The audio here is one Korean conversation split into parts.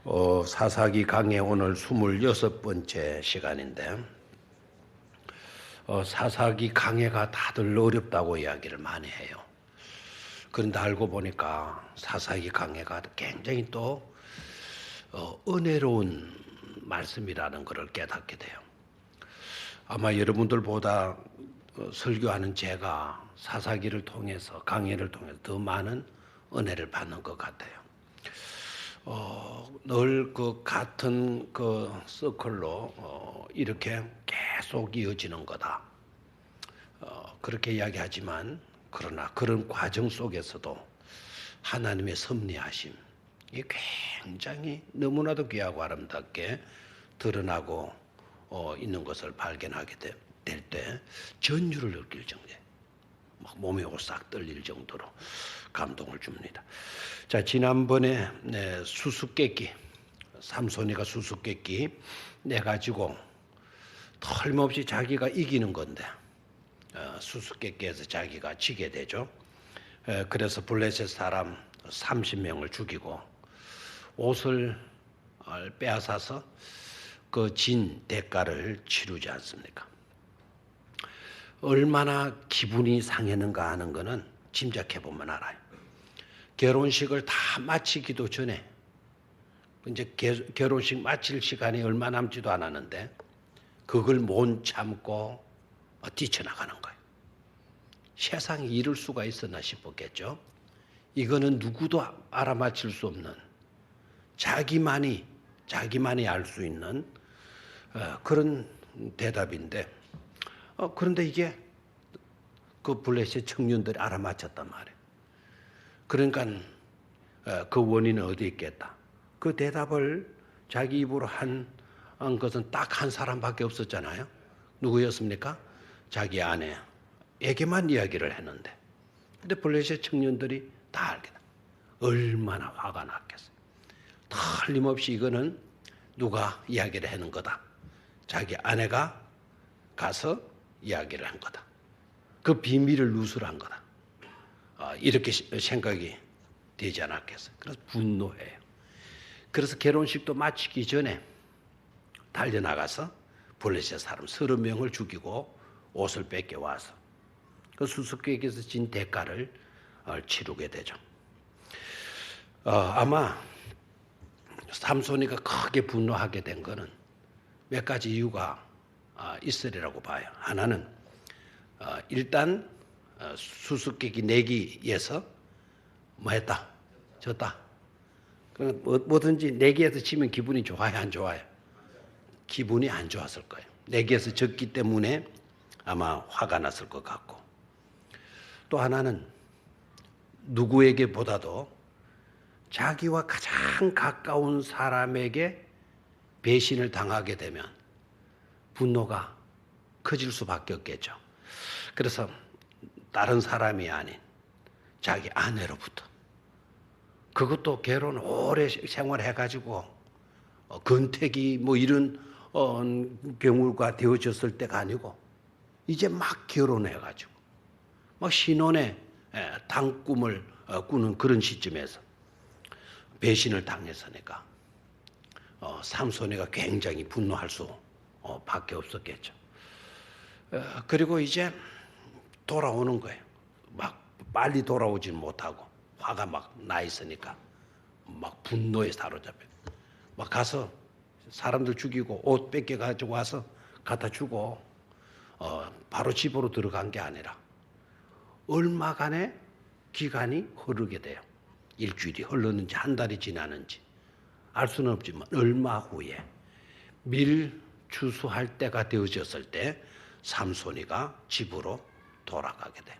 사사기 강의 오늘 26번째 시간인데 사사기 강해가 다들 어렵다고 이야기를 많이 해요. 그런데 알고 보니까 사사기 강해가 굉장히 또 은혜로운 말씀이라는 것을 깨닫게 돼요. 아마 여러분들보다 설교하는 제가 사사기를 통해서 강해를 통해서 더 많은 은혜를 받는 것 같아요. 늘 그 같은 그 서클로 이렇게 계속 이어지는 거다. 그렇게 이야기하지만 그러나 그런 과정 속에서도 하나님의 섭리하심 이 굉장히 너무나도 귀하고 아름답게 드러나고 있는 것을 발견하게 될 때 전율을 느낄 정도에 막 몸이 오싹 떨릴 정도로 감동을 줍니다. 자, 지난번에 수수께끼, 삼손이가 수수께끼 내가지고 털림없이 자기가 이기는 건데 수수께끼에서 자기가 지게 되죠. 그래서 블레셋 사람 30명을 죽이고 옷을 빼앗아서 그 진 대가를 치르지 않습니까? 얼마나 기분이 상했는가 하는 것은 짐작해보면 알아요. 결혼식을 다 마치기도 전에 이제 결혼식 마칠 시간이 얼마 남지도 않았는데 그걸 못 참고 뛰쳐나가는 거예요. 세상에 이럴 수가 있었나 싶었겠죠. 이거는 누구도 알아맞힐 수 없는 자기만이 알 수 있는 그런 대답인데 그런데 이게 그 블레셋 청년들이 알아맞혔단 말이에요. 그러니까 그 원인은 어디에 있겠다. 그 대답을 자기 입으로 한 것은 딱 한 사람밖에 없었잖아요. 누구였습니까? 자기 아내에게만 이야기를 했는데. 근데 블레셋 청년들이 다 알게 돼. 얼마나 화가 났겠어요. 틀림없이 이거는 누가 이야기를 하는 거다. 자기 아내가 가서 이야기를 한 거다. 그 비밀을 누설한 거다. 이렇게 생각이 되지 않았겠어요. 그래서 분노해요. 그래서 결혼식도 마치기 전에 달려나가서 블레셋 사람 30명을 죽이고 옷을 뺏겨와서 그 수수께끼에서 진 대가를 치르게 되죠. 아마 삼손이가 크게 분노하게 된 것은 몇 가지 이유가 있으리라고 봐요. 하나는 일단 수수께끼 내기에서 뭐 했다? 졌다. 뭐든지 내기에서 지면 기분이 좋아요? 안 좋아요? 기분이 안 좋았을 거예요. 내기에서 졌기 때문에 아마 화가 났을 것 같고 또 하나는 누구에게보다도 자기와 가장 가까운 사람에게 배신을 당하게 되면 분노가 커질 수밖에 없겠죠. 그래서 다른 사람이 아닌 자기 아내로부터 그것도 결혼 오래 생활해가지고 건태기 뭐 이런 경우가 되어졌을 때가 아니고 이제 막 결혼해가지고 막 신혼의 단꿈을 꾸는 그런 시점에서 배신을 당했으니까 삼손이가 굉장히 분노할 수밖에 없었겠죠. 그리고 이제 돌아오는 거예요. 막 빨리 돌아오지 못하고 화가 막 나 있으니까 막 분노에 사로잡혀. 막 가서 사람들 죽이고 옷 뺏겨 가지고 와서 갖다 주고 바로 집으로 들어간 게 아니라 얼마간의 기간이 흐르게 돼요. 일주일이 흘렀는지 한 달이 지나는지 알 수는 없지만 얼마 후에 밀 추수할 때가 되어졌을 때 삼손이가 집으로 돌아가게 돼요.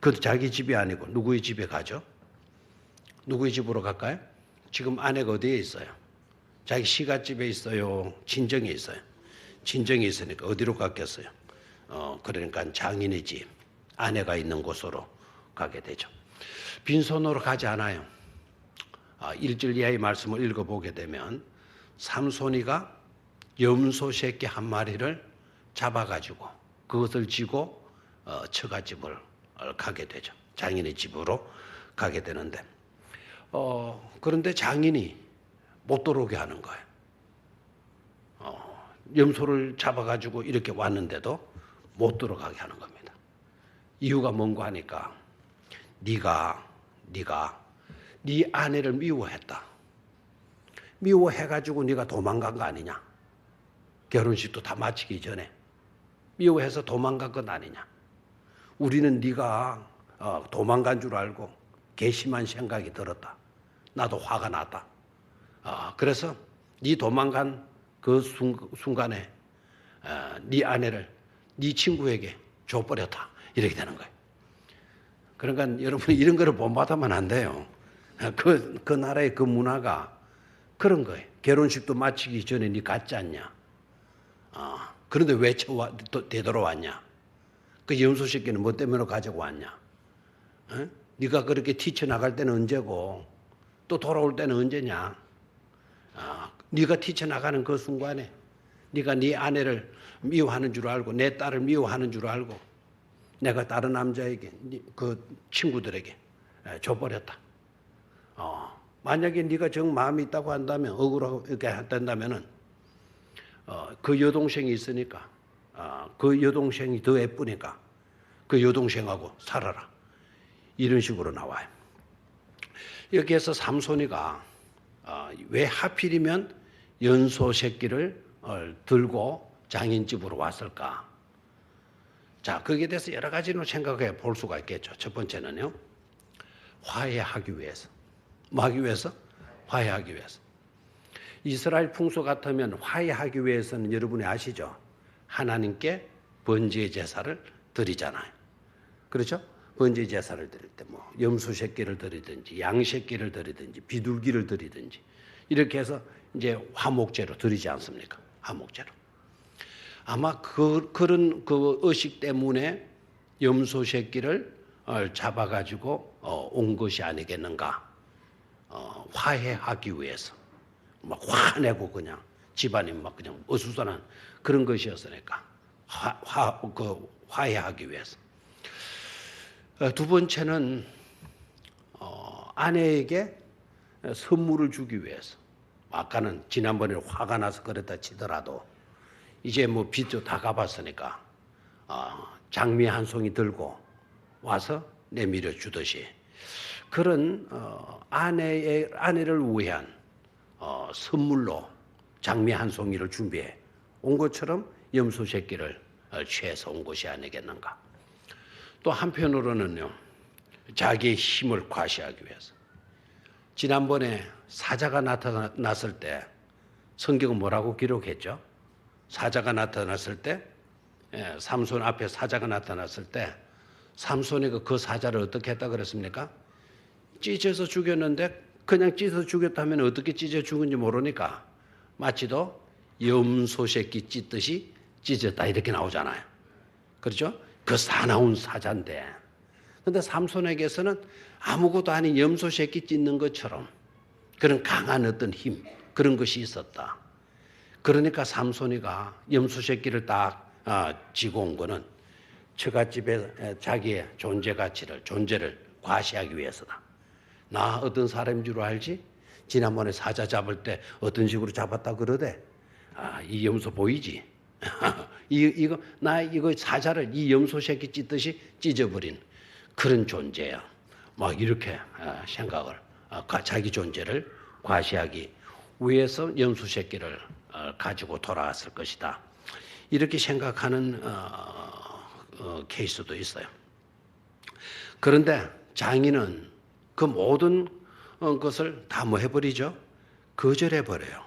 그것도 자기 집이 아니고 누구의 집에 가죠? 누구의 집으로 갈까요? 지금 아내가 어디에 있어요? 자기 시가집에 있어요? 친정에 있어요? 친정에 있으니까 어디로 갔겠어요? 그러니까 장인의 집, 아내가 있는 곳으로 가게 되죠. 빈손으로 가지 않아요. 1절 이하의 말씀을 읽어보게 되면 삼손이가 염소 새끼 한 마리를 잡아가지고 그것을 지고 처갓집을 가게 되죠. 장인의 집으로 가게 되는데 그런데 장인이 못 들어오게 하는 거예요. 염소를 잡아가지고 이렇게 왔는데도 못 들어가게 하는 겁니다. 이유가 뭔가 하니까 네가 네 아내를 미워했다. 미워해가지고 네가 도망간 거 아니냐. 결혼식도 다 마치기 전에 미워해서 도망간 건 아니냐. 우리는 네가 도망간 줄 알고 괘씸한 생각이 들었다. 나도 화가 났다. 그래서 네 도망간 그 순간에 네 아내를 네 친구에게 줘버렸다. 이렇게 되는 거예요. 그러니까 여러분 이런 거를 본받으면 안 돼요. 그 나라의 그 문화가 그런 거예요. 결혼식도 마치기 전에 네 갔지 않냐. 그런데 왜 되돌아왔냐. 그 염소 새끼는 뭐 때문에 가지고 왔냐. 네가 그렇게 튀쳐나갈 때는 언제고 또 돌아올 때는 언제냐. 네가 튀쳐나가는 그 순간에 네가 네 아내를 미워하는 줄 알고 내 딸을 미워하는 줄 알고 내가 다른 남자에게 그 친구들에게 줘버렸다. 만약에 네가 정 마음이 있다고 한다면 억울하고 이렇게 한다면은 그 여동생이 있으니까 그 여동생이 더 예쁘니까 그 여동생하고 살아라. 이런 식으로 나와요. 이렇게 해서 삼손이가 왜 하필이면 연소 새끼를 들고 장인집으로 왔을까? 자, 거기에 대해서 여러 가지로 생각해 볼 수가 있겠죠. 첫 번째는요, 화해하기 위해서. 뭐 하기 위해서? 화해하기 위해서. 이스라엘 풍속 같으면 화해하기 위해서는 여러분이 아시죠? 하나님께 번제의 제사를 드리잖아요. 그렇죠? 번제 제사를 드릴 때 뭐 염소 새끼를 드리든지 양 새끼를 드리든지 비둘기를 드리든지 이렇게 해서 이제 화목제로 드리지 않습니까? 화목제로. 아마 그런 그 의식 때문에 염소 새끼를 잡아가지고 온 것이 아니겠는가? 화해하기 위해서 막 화내고 그냥 집안이 막 그냥 어수선한 그런 것이었으니까 화해하기 위해서. 두 번째는 아내에게 선물을 주기 위해서. 아까는 지난번에 화가 나서 그랬다 치더라도 이제 뭐 빚도 다 갚았으니까 장미 한 송이 들고 와서 내밀어 주듯이 그런 아내를 위한 선물로 장미 한 송이를 준비해 온 것처럼 염소 새끼를 취해서 온 것이 아니겠는가. 또 한편으로는요, 자기의 힘을 과시하기 위해서. 지난번에 사자가 나타났을 때 성경은 뭐라고 기록했죠? 사자가 나타났을 때, 삼손 앞에 사자가 나타났을 때 삼손이 그 사자를 어떻게 했다 그랬습니까? 찢어서 죽였는데 그냥 찢어서 죽였다면 어떻게 찢어 죽은지 모르니까 마치도 염소 새끼 찢듯이 찢었다 이렇게 나오잖아요. 그렇죠? 그 사나운 사자인데. 그런데 삼손에게서는 아무것도 아닌 염소 새끼 찢는 것처럼 그런 강한 어떤 힘, 그런 것이 있었다. 그러니까 삼손이가 염소 새끼를 딱 쥐고 온 거는 처갓집에 자기의 존재를 과시하기 위해서다. 나 어떤 사람인 줄 알지? 지난번에 사자 잡을 때 어떤 식으로 잡았다 그러대? 이 염소 보이지? 이거 사자를 이 염소 새끼 찢듯이 찢어버린 그런 존재야. 막 이렇게 생각을 자기 존재를 과시하기 위해서 염소 새끼를 가지고 돌아왔을 것이다. 이렇게 생각하는 케이스도 있어요. 그런데 장인은 그 모든 것을 다 뭐 해버리죠? 거절해버려요.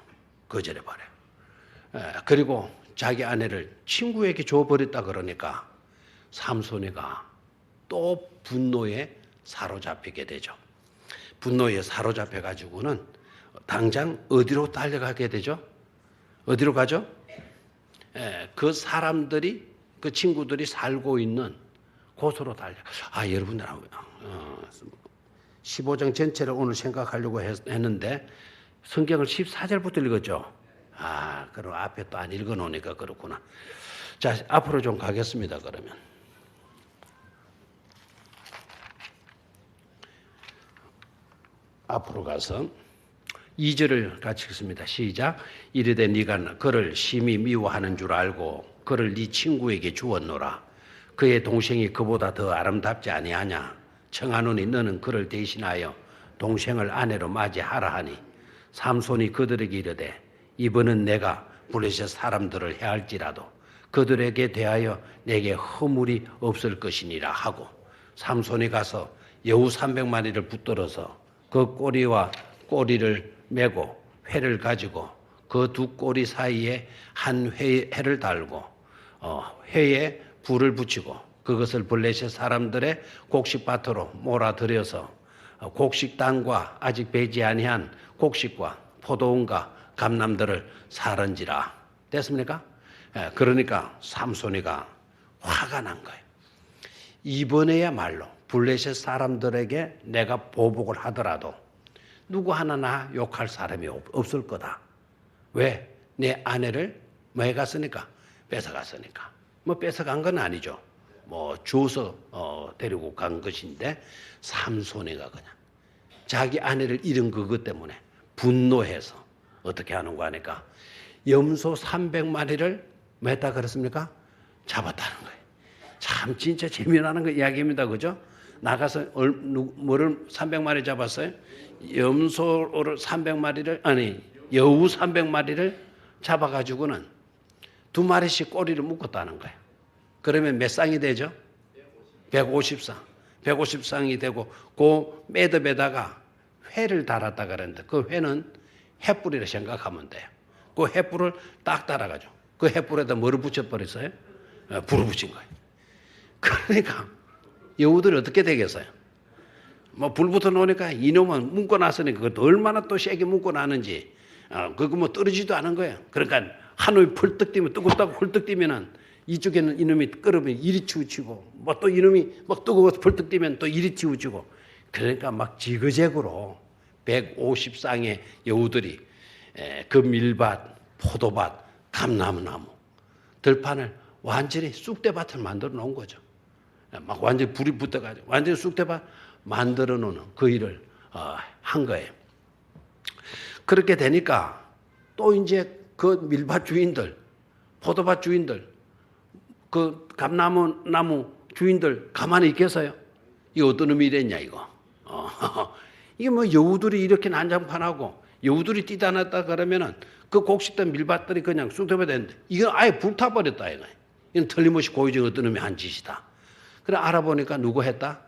그리고 자기 아내를 친구에게 줘버렸다 그러니까 삼손이가 또 분노에 사로잡히게 되죠. 분노에 사로잡혀가지고는 당장 어디로 달려가게 되죠? 어디로 가죠? 그 사람들이, 그 친구들이 살고 있는 곳으로 달려. 여러분들 15장 전체를 오늘 생각하려고 했는데 성경을 14절부터 읽었죠? 그럼 앞에 또 안 읽어놓으니까 그렇구나. 자, 앞으로 좀 가겠습니다, 그러면. 앞으로 가서 2절을 같이 읽습니다. 시작. 이르되 네가 그를 심히 미워하는 줄 알고 그를 네 친구에게 주었노라. 그의 동생이 그보다 더 아름답지 아니하냐. 청하노니 너는 그를 대신하여 동생을 아내로 맞이하라 하니 삼손이 그들에게 이르되 이번은 내가 블레셋 사람들을 해할지라도 그들에게 대하여 내게 허물이 없을 것이니라 하고 삼손이 가서 여우 300마리를 붙들어서 그 꼬리와 꼬리를 메고 회를 가지고 그 두 꼬리 사이에 한 회를 달고 회에 불을 붙이고 그것을 블레셋 사람들의 곡식밭으로 몰아들여서 곡식단과 아직 배지 아니한 곡식과 포도원과 감람들을 사른지라. 됐습니까? 그러니까 삼손이가 화가 난 거예요. 이번에야말로 블레셋 사람들에게 내가 보복을 하더라도 누구 하나 나 욕할 사람이 없을 거다. 왜? 내 아내를 뭐 해갔으니까? 뺏어갔으니까. 뭐 뺏어간 건 아니죠. 뭐 주워서 데리고 간 것인데 삼손이가 그냥 자기 아내를 잃은 그것 때문에 분노해서 어떻게 하는 거 하니까 염소 300마리를 뭐 했다 그랬습니까? 잡았다는 거예요. 참 진짜 재미나는 거 이야기입니다. 그죠? 나가서 뭐를 300마리 잡았어요? 염소를 300마리를 아니 여우 300마리를 잡아가지고는 2마리씩 꼬리를 묶었다는 거예요. 그러면 몇 쌍이 되죠? 150쌍. 150쌍이 되고 그 매듭에다가 회를 달았다 그랬는데 그 회는 횃불이라 생각하면 돼요. 그 횃불을 딱 달아가지고 그 횃불에다 뭐를 붙여버렸어요? 불을 붙인 거예요. 그러니까 여우들이 어떻게 되겠어요? 뭐 불부터 놓으니까 이놈은 묶어놨으니까 그것도 얼마나 또 세게 묶어놨는지 그거 뭐 떨어지도 않은 거예요. 그러니까 하늘이 펄떡 뛰면 뜨겁다고 펄떡 뛰면은 이쪽에는 이놈이 끓으면 이리 치우치고 뭐 또 이놈이 막 뜨거워서 펄떡 뛰면 또 이리 치우치고 그러니까 막 지그재그로 150쌍의 여우들이 그 밀밭, 포도밭, 감나무, 들판을 완전히 쑥대밭을 만들어 놓은 거죠. 막 완전히 불이 붙어가지고 완전히 쑥대밭 만들어 놓는 그 일을 한 거예요. 그렇게 되니까 또 이제 그 밀밭 주인들, 포도밭 주인들, 그 감나무 주인들 가만히 있겠어요? 이거 어떤 놈이 이랬냐 이거. 이게 뭐 여우들이 이렇게 난장판하고 여우들이 뛰다 놨다 그러면은 그 곡식단 밀밭들이 그냥 쑥대밭 되는데 이건 아예 불타버렸다 이거. 이건 틀림없이 고의적 어떤 놈이 한 짓이다. 그래 알아보니까 누구 했다?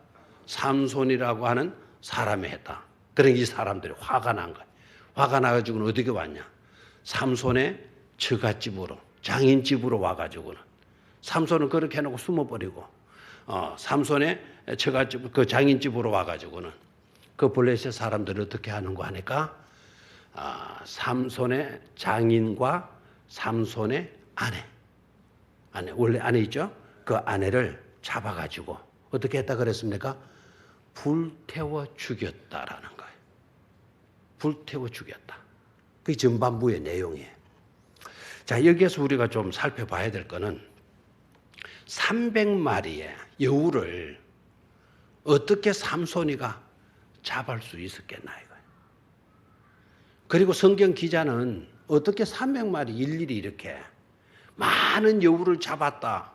삼손이라고 하는 사람이 했다. 그러니까 이 사람들이 화가 난 거야. 화가 나가지고는 어떻게 왔냐? 삼손의 처갓집으로 장인집으로 와가지고는 삼손은 그렇게 해놓고 숨어버리고 삼손의 처갓집 그 장인집으로 와가지고는 그 블레셋 사람들이 어떻게 하는 거 하니까 삼손의 장인과 삼손의 아내 원래 아내 있죠? 그 아내를 잡아가지고 어떻게 했다 그랬습니까? 불태워 죽였다라는 거예요. 불태워 죽였다. 그게 전반부의 내용이에요. 자, 여기에서 우리가 좀 살펴봐야 될 거는 300마리의 여우를 어떻게 삼손이가 잡을 수 있었겠나 이거예요. 그리고 성경 기자는 어떻게 300마리 일일이 이렇게 많은 여우를 잡았다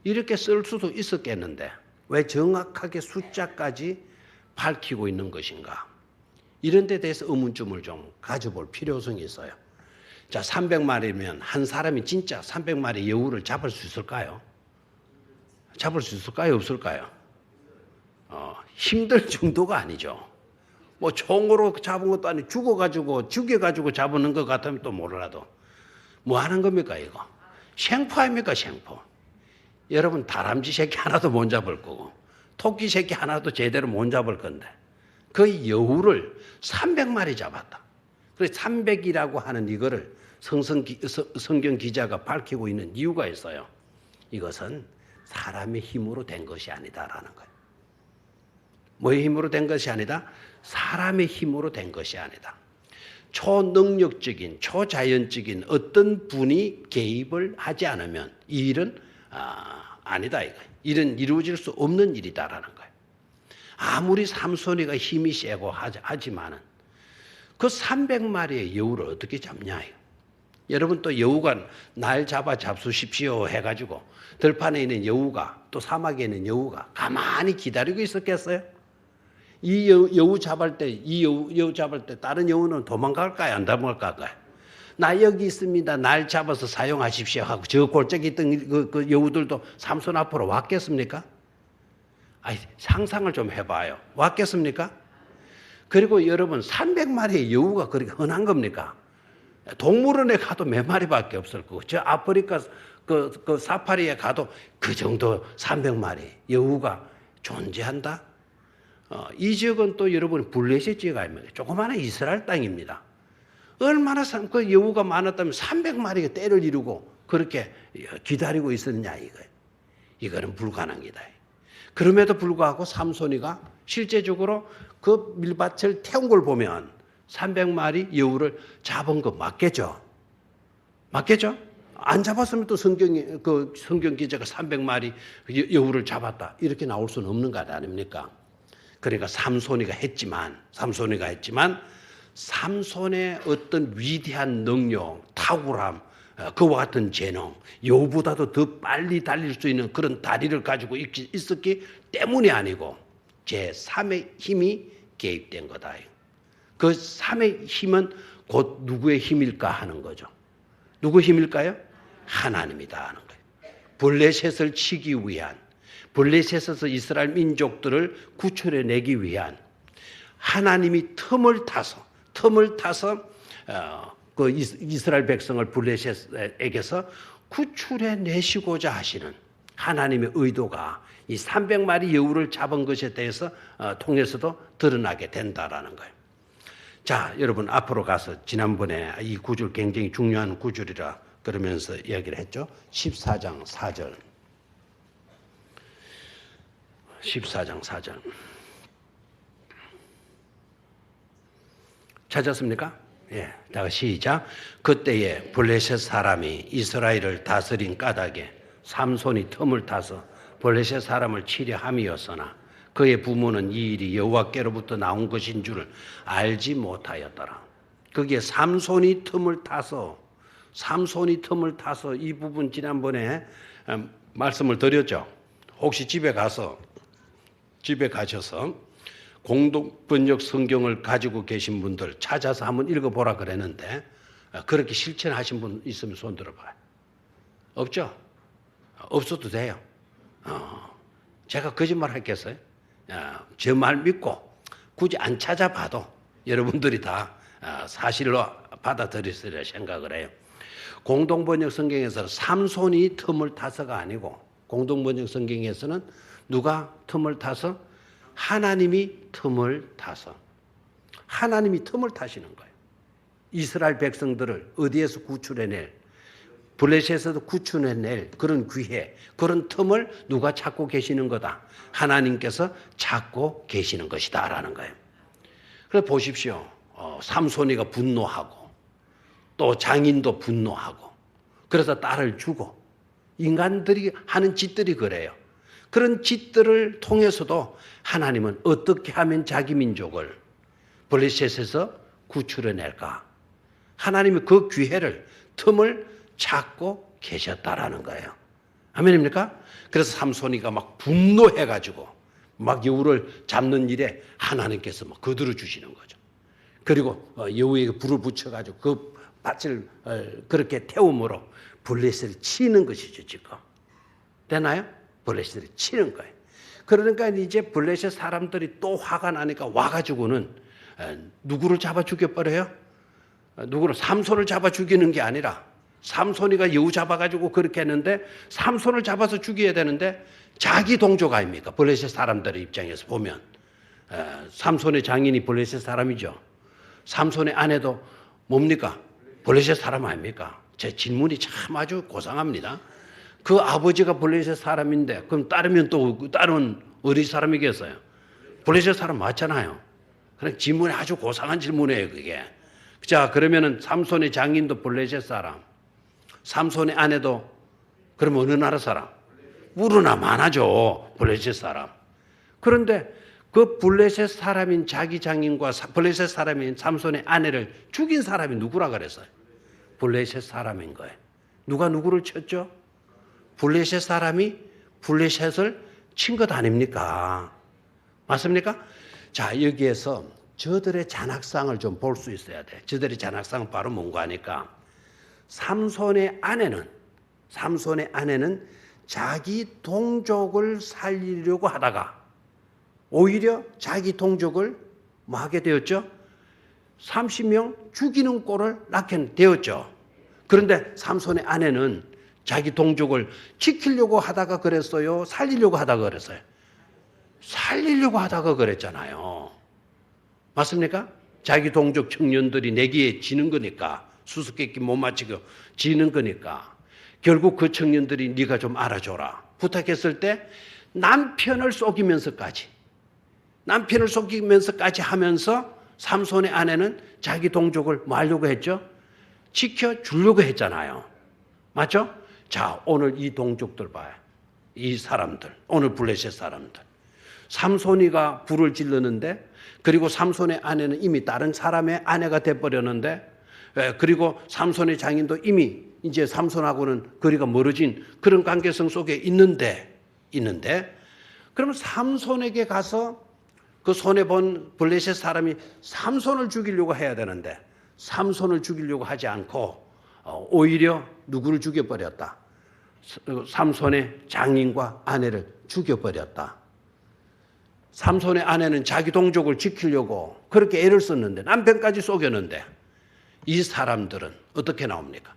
이렇게 쓸 수도 있었겠는데 왜 정확하게 숫자까지 밝히고 있는 것인가? 이런 데 대해서 의문점을 좀 가져볼 필요성이 있어요. 자, 300마리면 한 사람이 진짜 300마리 여우를 잡을 수 있을까요? 잡을 수 있을까요? 없을까요? 힘들 정도가 아니죠. 뭐 총으로 잡은 것도 아니고 죽여가지고 잡는 것 같으면 또 몰라도 뭐 하는 겁니까 이거? 생포 아닙니까 생포? 여러분 다람쥐 새끼 하나도 못 잡을 거고 토끼 새끼 하나도 제대로 못 잡을 건데 그 여우를 300마리 잡았다. 그래서 300이라고 하는 이거를 성경 기자가 밝히고 있는 이유가 있어요. 이것은 사람의 힘으로 된 것이 아니다라는 거예요. 뭐의 힘으로 된 것이 아니다? 사람의 힘으로 된 것이 아니다. 초능력적인, 초자연적인 어떤 분이 개입을 하지 않으면 이 일은 아니다 이거예요. 일은 이루어질 수 없는 일이다라는 거예요. 아무리 삼손이가 힘이 세고 하지만은 그 300마리의 여우를 어떻게 잡냐. 여러분 또 여우가 날 잡아 잡수십시오 해가지고 들판에 있는 여우가 또 사막에 있는 여우가 가만히 기다리고 있었겠어요? 이 여우 잡을 때, 이 여우 잡을 때 다른 여우는 도망갈까요? 안 도망갈까요? 나 여기 있습니다. 날 잡아서 사용하십시오 하고 저 골짜기 있던 그 여우들도 삼손 앞으로 왔겠습니까? 아니, 상상을 좀 해봐요. 왔겠습니까? 그리고 여러분 300마리의 여우가 그렇게 흔한 겁니까? 동물원에 가도 몇 마리밖에 없을 거고 저 아프리카 그 사파리에 가도 그 정도 300마리 여우가 존재한다? 이 지역은 또 여러분 블레셋 지역 아닙니까? 조그마한 이스라엘 땅입니다. 얼마나 그 여우가 많았다면 300마리가 때를 이루고 그렇게 기다리고 있었냐 이거예요. 이거는 불가능이다. 그럼에도 불구하고 삼손이가 실제적으로 그 밀밭을 태운 걸 보면 300마리 여우를 잡은 거 맞겠죠? 맞겠죠? 안 잡았으면 또 성경 기자가 300마리 여우를 잡았다 이렇게 나올 수는 없는 것 아닙니까? 그러니까 삼손이가 했지만 삼손의 어떤 위대한 능력, 탁월함, 그와 같은 재능, 여우보다도 더 빨리 달릴 수 있는 그런 다리를 가지고 있었기 때문이 아니고 제3의 힘이 개입된 거다. 그 3의 힘은 곧 누구의 힘일까 하는 거죠. 누구의 힘일까요? 하나님이다 하는 거예요. 블레셋을 치기 위한, 블레셋에서 이스라엘 민족들을 구출해내기 위한 하나님이 틈을 타서 그 이스라엘 백성을 블레셋에게서 구출해내시고자 하시는 하나님의 의도가 이 300마리 여우를 잡은 것에 대해서 통해서도 드러나게 된다라는 거예요. 자, 여러분 앞으로 가서 지난번에 이 구절 굉장히 중요한 구절이라 그러면서 이야기를 했죠. 14장 4절. 14장 4절. 찾았습니까? 예, 다 시작. 그때에 블레셋 사람이 이스라엘을 다스린 까닭에 삼손이 틈을 타서 블레셋 사람을 치려 함이었으나 그의 부모는 이 일이 여호와께로부터 나온 것인 줄을 알지 못하였더라. 거기에 삼손이 틈을 타서 이 부분 지난번에 말씀을 드렸죠. 혹시 집에 가셔서 공동번역 성경을 가지고 계신 분들 찾아서 한번 읽어보라 그랬는데 그렇게 실천하신 분 있으면 손 들어봐요. 없죠? 없어도 돼요. 제가 거짓말 했겠어요? 제 말 믿고 굳이 안 찾아봐도 여러분들이 다 사실로 받아들였으리라 생각을 해요. 공동번역 성경에서 삼손이 틈을 타서가 아니고 공동번역 성경에서는 누가 틈을 타서? 하나님이 틈을 타시는 거예요. 이스라엘 백성들을 어디에서 구출해낼, 블레셋에서 구출해낼 그런 기회, 그런 틈을 누가 찾고 계시는 거다. 하나님께서 찾고 계시는 것이다 라는 거예요. 그래서 보십시오. 삼손이가 분노하고 또 장인도 분노하고 그래서 딸을 주고 인간들이 하는 짓들이 그래요. 그런 짓들을 통해서도 하나님은 어떻게 하면 자기 민족을 블레셋에서 구출해낼까? 하나님이 그 기회를, 틈을 찾고 계셨다라는 거예요. 아멘입니까? 그래서 삼손이가 막 분노해가지고 막 여우를 잡는 일에 하나님께서 막 거들어 주시는 거죠. 그리고 여우에게 불을 붙여가지고 그 밭을 그렇게 태움으로 블레셋을 치는 것이죠, 지금. 되나요? 블레셋을 치는 거예요. 그러니까 이제 블레셋 사람들이 또 화가 나니까 와가지고는 누구를 잡아 죽여버려요? 삼손을 잡아 죽이는 게 아니라 삼손이가 여우 잡아가지고 그렇게 했는데 삼손을 잡아서 죽여야 되는데 자기 동족 아닙니까? 블레셋 사람들의 입장에서 보면 삼손의 장인이 블레셋 사람이죠. 삼손의 아내도 뭡니까? 블레셋 사람 아닙니까? 제 질문이 참 아주 고상합니다. 그 아버지가 블레셋 사람인데 그럼 딸은 어디 사람이겠어요? 블레셋 사람 맞잖아요. 그냥 질문이 아주 고상한 질문이에요, 그게. 자, 그러면은 삼손의 장인도 블레셋 사람, 삼손의 아내도 그럼 어느 나라 사람? 우르나 많아죠, 블레셋 사람. 그런데 그 블레셋 사람인 자기 장인과 블레셋 사람인 삼손의 아내를 죽인 사람이 누구라 그랬어요? 블레셋 사람인 거예요. 누가 누구를 쳤죠? 블레셋 사람이 블레셋을 친 것 아닙니까? 맞습니까? 자, 여기에서 저들의 잔악상을 좀 볼 수 있어야 돼. 저들의 잔악상은 바로 뭔가 하니까 삼손의 아내는 자기 동족을 살리려고 하다가 오히려 자기 동족을 뭐 하게 되었죠? 30명 죽이는 꼴을 낳게 되었죠. 그런데 삼손의 아내는 자기 동족을 지키려고 하다가 그랬어요? 살리려고 하다가 그랬어요? 살리려고 하다가 그랬잖아요. 맞습니까? 자기 동족 청년들이 내기에 지는 거니까, 수수께끼 못 맞히고 지는 거니까 결국 그 청년들이 네가 좀 알아줘라 부탁했을 때 남편을 속이면서까지 하면서 삼손의 아내는 자기 동족을 뭐 하려고 했죠? 지켜주려고 했잖아요. 맞죠? 자, 오늘 이 동족들 봐요. 이 사람들, 오늘 블레셋 사람들. 삼손이가 불을 질르는데, 그리고 삼손의 아내는 이미 다른 사람의 아내가 돼버렸는데, 그리고 삼손의 장인도 이미 이제 삼손하고는 거리가 멀어진 그런 관계성 속에 있는데, 그러면 삼손에게 가서 그 손해본 블레셋 사람이 삼손을 죽이려고 해야 되는데, 삼손을 죽이려고 하지 않고 오히려 누구를 죽여버렸다? 삼손의 장인과 아내를 죽여버렸다. 삼손의 아내는 자기 동족을 지키려고 그렇게 애를 썼는데 남편까지 속였는데 이 사람들은 어떻게 나옵니까?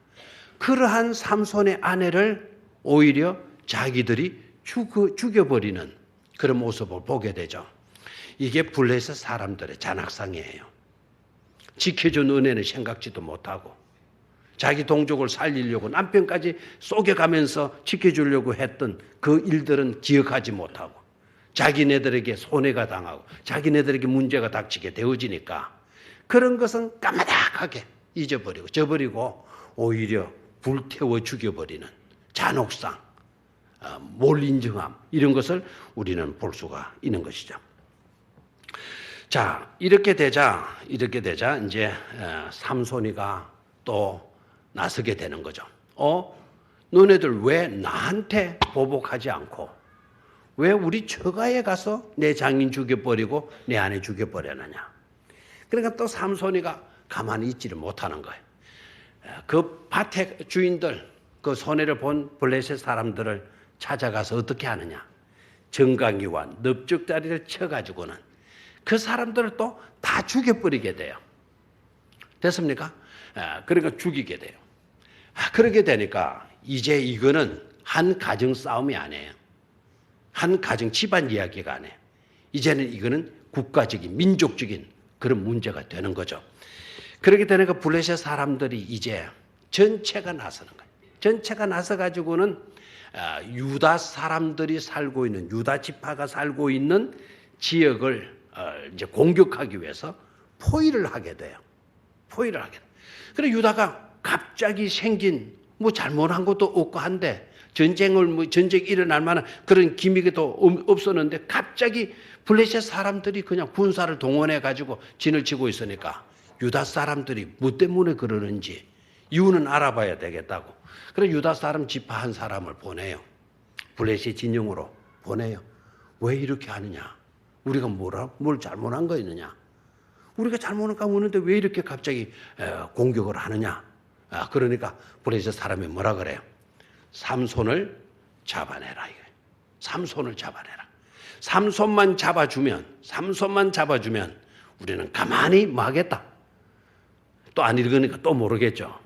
그러한 삼손의 아내를 오히려 자기들이 죽여버리는 그런 모습을 보게 되죠. 이게 블레셋 사람들의 잔악상이에요. 지켜준 은혜는 생각지도 못하고 자기 동족을 살리려고 남편까지 속여가면서 지켜주려고 했던 그 일들은 기억하지 못하고 자기네들에게 손해가 당하고 자기네들에게 문제가 닥치게 되어지니까 그런 것은 까마득하게 잊어버리고 저버리고 오히려 불태워 죽여버리는 잔혹상, 몰인정함 이런 것을 우리는 볼 수가 있는 것이죠. 자, 이렇게 되자 이제 삼손이가 또 나서게 되는 거죠. 너네들 왜 나한테 보복하지 않고 왜 우리 처가에 가서 내 장인 죽여버리고 내 아내 죽여버렸느냐. 그러니까 또 삼손이가 가만히 있지를 못하는 거예요. 그 밭의 주인들, 그 손해를 본 블레셋 사람들을 찾아가서 어떻게 하느냐. 정강이와 넓적다리를 쳐가지고는 그 사람들을 또 다 죽여버리게 돼요. 됐습니까? 그러니까 죽이게 돼요. 그렇게 되니까 이제 이거는 한 가정 싸움이 아니에요. 한 가정 집안 이야기가 아니에요. 이제는 이거는 국가적인 민족적인 그런 문제가 되는 거죠. 그렇게 되니까 블레셋 사람들이 이제 전체가 나서는 거예요. 전체가 나서가지고는 유다 사람들이 살고 있는 유다 지파가 살고 있는 지역을 이제 공격하기 위해서 포위를 하게 돼요. 포위를 하게 돼요. 그래 유다가 갑자기 생긴 뭐 잘못한 것도 없고 한데 전쟁이 일어날 만한 그런 기미도 없었는데 갑자기 블레셋 사람들이 그냥 군사를 동원해 가지고 진을 치고 있으니까 유다 사람들이 뭐 때문에 그러는지 이유는 알아봐야 되겠다고. 그래 유다 사람 지파 한 사람을 보내요. 블레셋 진영으로 보내요. 왜 이렇게 하느냐? 우리가 뭘 잘못한 거 있느냐? 우리가 잘못한 거 없는데 왜 이렇게 갑자기 공격을 하느냐? 그러니까 블레셋 사람이 뭐라 그래요? 삼손을 잡아내라 이거예요. 삼손을 잡아내라. 삼손만 잡아주면 우리는 가만히 뭐 하겠다. 또 안 읽으니까 또 모르겠죠.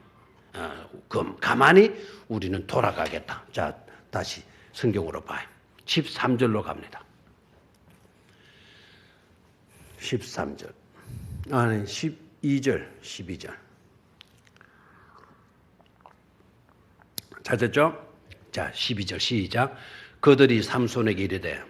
그럼 가만히 우리는 돌아가겠다. 자, 다시 성경으로 봐요. 13절로 갑니다. 13절. 아니, 12절. 찾았죠? 자, 12절 시작. 그들이 삼손에게 이르되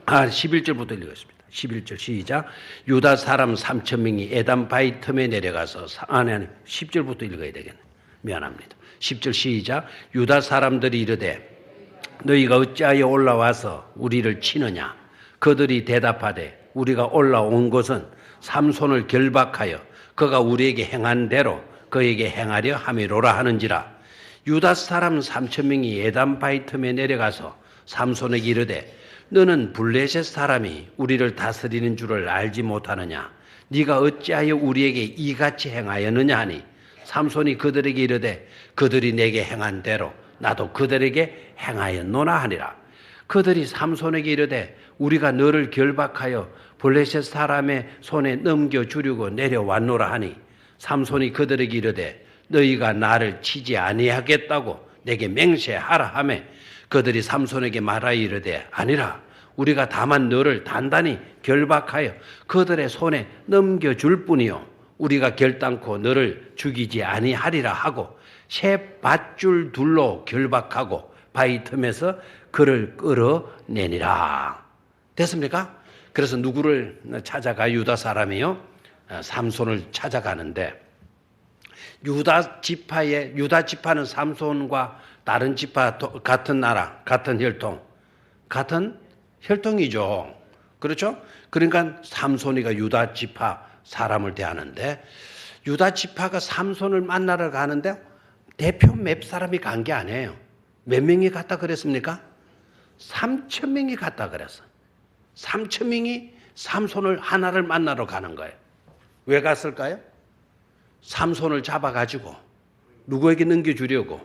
11절부터 읽겠습니다. 11절 시작. 유다 사람 3,000명이 에담 바위 틈에 내려가서 10절부터 읽어야 되겠네. 미안합니다. 10절 시작. 유다 사람들이 이르되 너희가 어찌하여 올라와서 우리를 치느냐. 그들이 대답하되 우리가 올라온 것은 삼손을 결박하여 그가 우리에게 행한 대로 그에게 행하려 함이로라 하는지라. 유다 사람 3,000명이 에담 바위 틈에 내려가서 삼손에게 이르되 너는 블레셋 사람이 우리를 다스리는 줄을 알지 못하느냐? 네가 어찌하여 우리에게 이같이 행하였느냐 하니 삼손이 그들에게 이르되 그들이 내게 행한 대로 나도 그들에게 행하였노라 하니라. 그들이 삼손에게 이르되 우리가 너를 결박하여 블레셋 사람의 손에 넘겨주려고 내려왔노라 하니 삼손이 그들에게 이르되 너희가 나를 치지 아니하겠다고 내게 맹세하라 하며 그들이 삼손에게 말하여 이르되 아니라 우리가 다만 너를 단단히 결박하여 그들의 손에 넘겨줄 뿐이요 우리가 결단코 너를 죽이지 아니하리라 하고 새 밧줄 둘로 결박하고 바위 틈에서 그를 끌어내니라. 됐습니까? 그래서 누구를 찾아가? 유다 사람이요 삼손을 찾아가는데 유다 지파는 삼손과 다른 지파 같은 나라, 같은 혈통이죠. 그렇죠? 그러니까 삼손이가 유다 지파 사람을 대하는데 유다 지파가 삼손을 만나러 가는데 대표 몇 사람이 간 게 아니에요. 몇 명이 갔다 그랬습니까? 3,000명이 갔다 그랬어요. 3,000명이 삼손을 하나를 만나러 가는 거예요. 왜 갔을까요? 삼손을 잡아가지고 누구에게 넘겨주려고?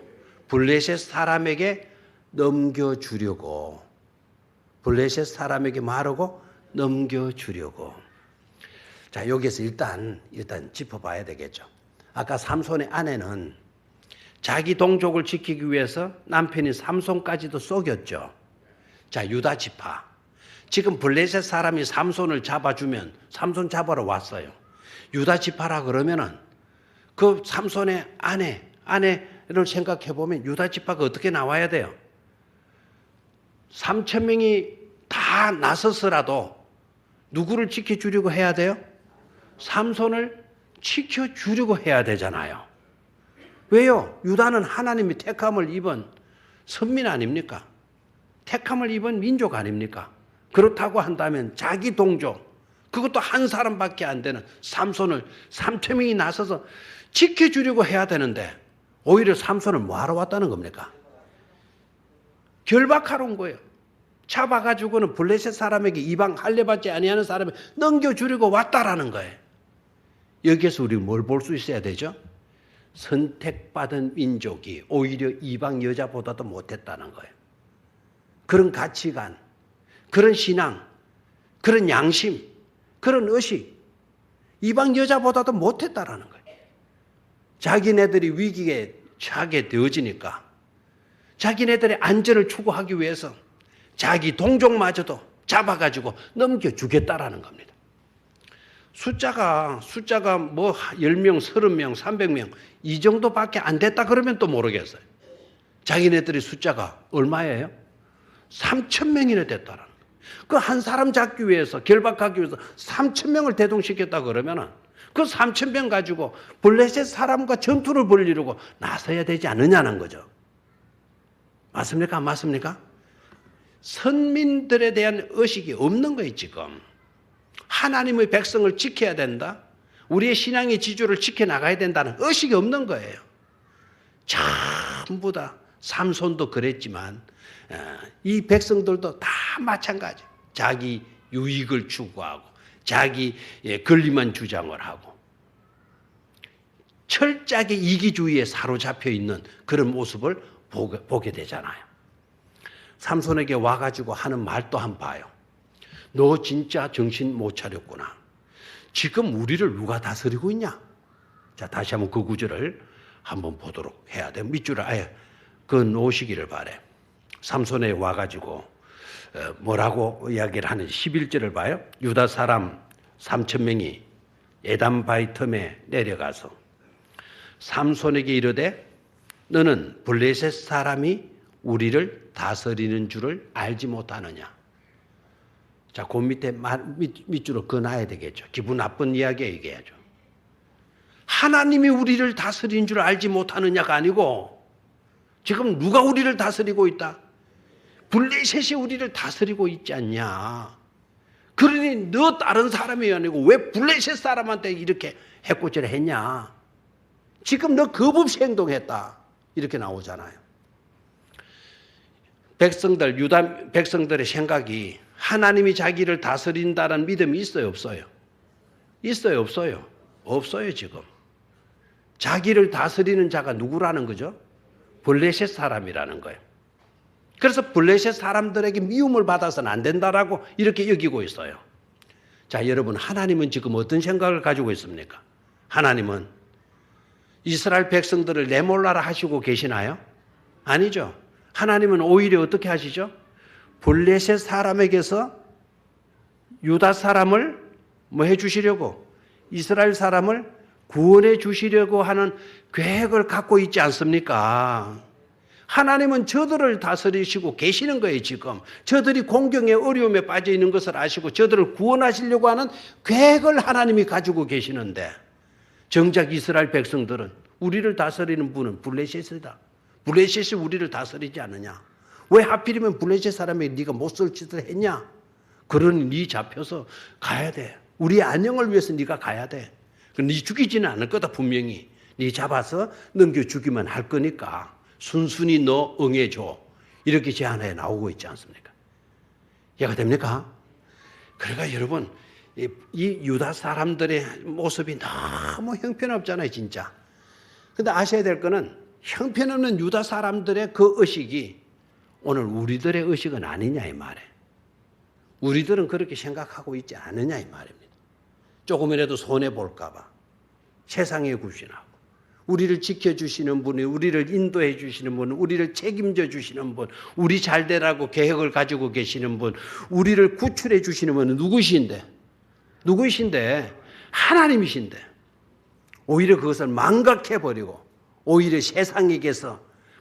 블레셋 사람에게 넘겨주려고. 블레셋 사람에게 말하고 넘겨주려고. 자, 여기서 일단 짚어봐야 되겠죠. 아까 삼손의 아내는 자기 동족을 지키기 위해서 남편인 삼손까지도 속였죠. 자, 유다 지파. 지금 블레셋 사람이 삼손을 잡아주면 삼손 잡으러 왔어요. 유다 지파라 그러면은 그 삼손의 아내를 생각해 보면 유다 지파가 어떻게 나와야 돼요? 3,000명이 다 나섰더라도 누구를 지켜주려고 해야 돼요? 삼손을 지켜주려고 해야 되잖아요. 왜요? 유다는 하나님이 택함을 입은 선민 아닙니까? 택함을 입은 민족 아닙니까? 그렇다고 한다면 자기 동족, 그것도 한 사람밖에 안 되는 삼손을 3,000명이 나서서 지켜주려고 해야 되는데 오히려 삼손을 뭐하러 왔다는 겁니까? 결박하러 온 거예요. 잡아가지고는 블레셋 사람에게 이방 할례받지 아니하는 사람에 넘겨주려고 왔다라는 거예요. 여기에서 우리 뭘 볼 수 있어야 되죠? 선택받은 민족이 오히려 이방 여자보다도 못했다는 거예요. 그런 가치관, 그런 신앙, 그런 양심, 그런 의식, 이방 여자보다도 못했다라는 거예요. 자기네들이 위기에 처하게 되어지니까 자기네들의 안전을 추구하기 위해서 자기 동족마저도 잡아가지고 넘겨주겠다라는 겁니다. 숫자가 뭐 10명, 30명, 300명 이 정도밖에 안 됐다 그러면 또 모르겠어요. 자기네들의 숫자가 얼마예요? 3,000명이나 됐다라는 거예요. 그 한 사람 잡기 위해서, 결박하기 위해서 3,000명을 대동시켰다 그러면은 그 3,000명 가지고 블레셋 사람과 전투를 벌이려고 나서야 되지 않느냐는 거죠. 맞습니까? 안 맞습니까? 선민들에 대한 의식이 없는 거예요, 지금. 하나님의 백성을 지켜야 된다. 우리의 신앙의 지주를 지켜나가야 된다는 의식이 없는 거예요. 전부 다 삼손도 그랬지만 이 백성들도 다 마찬가지. 자기 유익을 추구하고 자기 권리만 주장을 하고 철저하게 이기주의에 사로잡혀 있는 그런 모습을 보게 되잖아요. 삼손에게 와가지고 하는 말도 한번 봐요. 너 진짜 정신 못 차렸구나. 지금 우리를 누가 다스리고 있냐? 자, 다시 한번 그 구절을 한번 보도록 해야 돼. 밑줄을 아예 놓으시기를 바래. 삼손에 와가지고 뭐라고 이야기를 하는지 11절을 봐요. 유다 사람 3,000명이 에담 바위 틈에 내려가서 삼손에게 이르되 너는 블레셋 사람이 우리를 다스리는 줄을 알지 못하느냐. 자, 그 밑줄로 그어놔야 되겠죠. 기분 나쁜 이야기 얘기해야죠. 하나님이 우리를 다스리는 줄 알지 못하느냐가 아니고 지금 누가 우리를 다스리고 있다? 블레셋이 우리를 다스리고 있지 않냐. 그러니 너 다른 사람이 아니고 왜 블레셋 사람한테 이렇게 해코지를 했냐? 지금 너 겁없이 행동했다. 이렇게 나오잖아요. 백성들, 유다 백성들의 생각이 하나님이 자기를 다스린다는 믿음이 있어요, 없어요? 있어요, 없어요? 없어요, 지금. 자기를 다스리는 자가 누구라는 거죠? 블레셋 사람이라는 거예요. 그래서 블레셋 사람들에게 미움을 받아서는 안 된다라고 이렇게 여기고 있어요. 자, 여러분, 하나님은 지금 어떤 생각을 가지고 있습니까? 하나님은 이스라엘 백성들을 내몰라라 하시고 계시나요? 아니죠. 하나님은 오히려 어떻게 하시죠? 블레셋 사람에게서 유다 사람을 뭐 해주시려고, 이스라엘 사람을 구원해 주시려고 하는 계획을 갖고 있지 않습니까? 하나님은 저들을 다스리시고 계시는 거예요, 지금. 저들이 공경의 어려움에 빠져 있는 것을 아시고 저들을 구원하시려고 하는 계획을 하나님이 가지고 계시는데, 정작 이스라엘 백성들은 우리를 다스리는 분은 블레셋이다. 블레셋이 우리를 다스리지 않느냐? 왜 하필이면 블레셋 사람에게 네가 못쓸 짓을 했냐? 그러니 네 잡혀서 가야 돼. 우리의 안녕을 위해서 네가 가야 돼. 네 죽이지는 않을 거다, 분명히. 네 잡아서 넘겨주기만 할 거니까 순순히 너 응해줘. 이렇게 제안에 나오고 있지 않습니까? 이해가 됩니까? 그러니까 여러분, 이 유다 사람들의 모습이 너무 형편없잖아요, 진짜. 근데 아셔야 될 거는 형편없는 유다 사람들의 그 의식이 오늘 우리들의 의식은 아니냐 이 말이에요. 우리들은 그렇게 생각하고 있지 않느냐 이 말입니다. 조금이라도 손해볼까 봐 세상에 굽신하고, 우리를 지켜주시는 분이, 우리를 인도해 주시는 분, 우리를 책임져 주시는 분, 우리 잘 되라고 계획을 가지고 계시는 분, 우리를 구출해 주시는 분은 누구신데? 하나님이신데 오히려 그것을 망각해버리고 오히려 세상에게서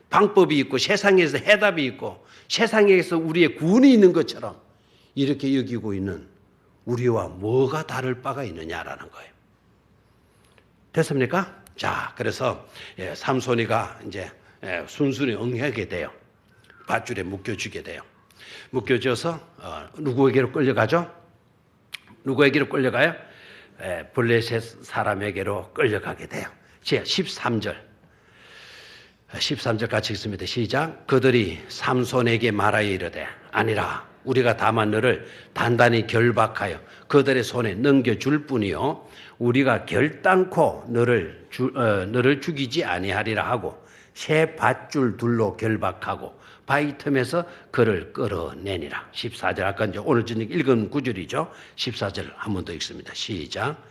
방법이 있고 세상에서 해답이 있고 세상에서 우리의 구원이 있는 것처럼 이렇게 여기고 있는 우리와 뭐가 다를 바가 있느냐라는 거예요. 됐습니까? 자, 그래서 삼손이가 이제 순순히 응하게 돼요. 밧줄에 묶여주게 돼요. 묶여져서 누구에게로 끌려가죠? 누구에게로 끌려가요? 블레셋 사람에게로 끌려가게 돼요. 13절 같이 읽습니다. 시작. 그들이 삼손에게 말하여 이르되 아니라 우리가 다만 너를 단단히 결박하여 그들의 손에 넘겨줄 뿐이요 우리가 결단코 너를 죽이지 아니하리라 하고 새 밧줄 둘로 결박하고 바위 틈에서 그를 끌어내니라. 14절, 아까 이제 오늘 저녁 읽은 구절이죠. 14절 한 번 더 읽습니다. 시작.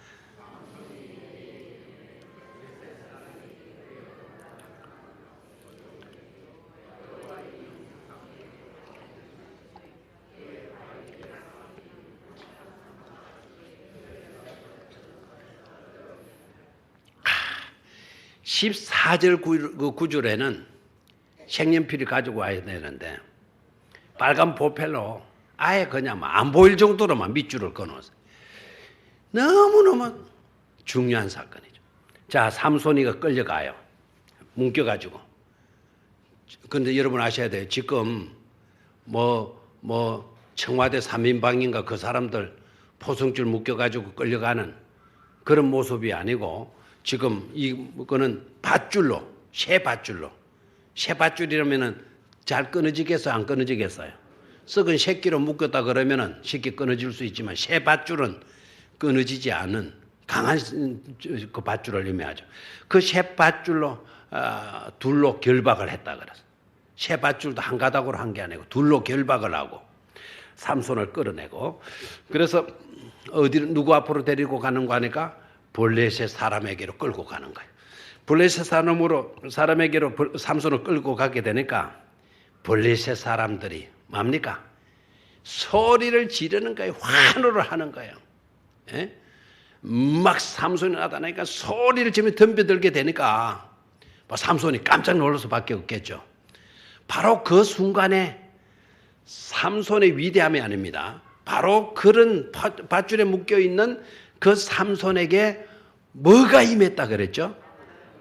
14절 구절에는 색연필을 가지고 와야 되는데 빨간 보펠로 아예 그냥 안 보일 정도로만 밑줄을 끊었어요. 너무너무 중요한 사건이죠. 자, 삼손이가 끌려가요. 묶여가지고. 그런데 여러분 아셔야 돼요. 지금 청와대 3인방인가 그 사람들 포승줄 묶여가지고 끌려가는 그런 모습이 아니고 지금 이거는 밧줄로, 새 밧줄이라면은 잘 끊어지겠어요? 안 끊어지겠어요? 썩은 새끼로 묶었다 그러면은 쉽게 끊어질 수 있지만 새 밧줄은 끊어지지 않은 강한 그 밧줄을 의미하죠. 그 새 밧줄로 둘로 결박을 했다 그래서 새 밧줄도 한 가닥으로 한 게 아니고 둘로 결박을 하고 삼손을 끌어내고 그래서 누구 앞으로 데리고 가는 거 하니까 블레셋 사람에게로 끌고 가는 거예요. 블레셋 사람에게로 삼손을 끌고 가게 되니까 블레셋 사람들이 뭡니까? 소리를 지르는 거예요. 환호를 하는 거예요. 예? 막 삼손이 나타나니까 소리를 지르며 덤벼들게 되니까 삼손이 깜짝 놀랄 수밖에 없겠죠. 바로 그 순간에 삼손의 위대함이 아닙니다. 바로 그런 밧줄에 묶여있는 그 삼손에게 뭐가 임했다 그랬죠?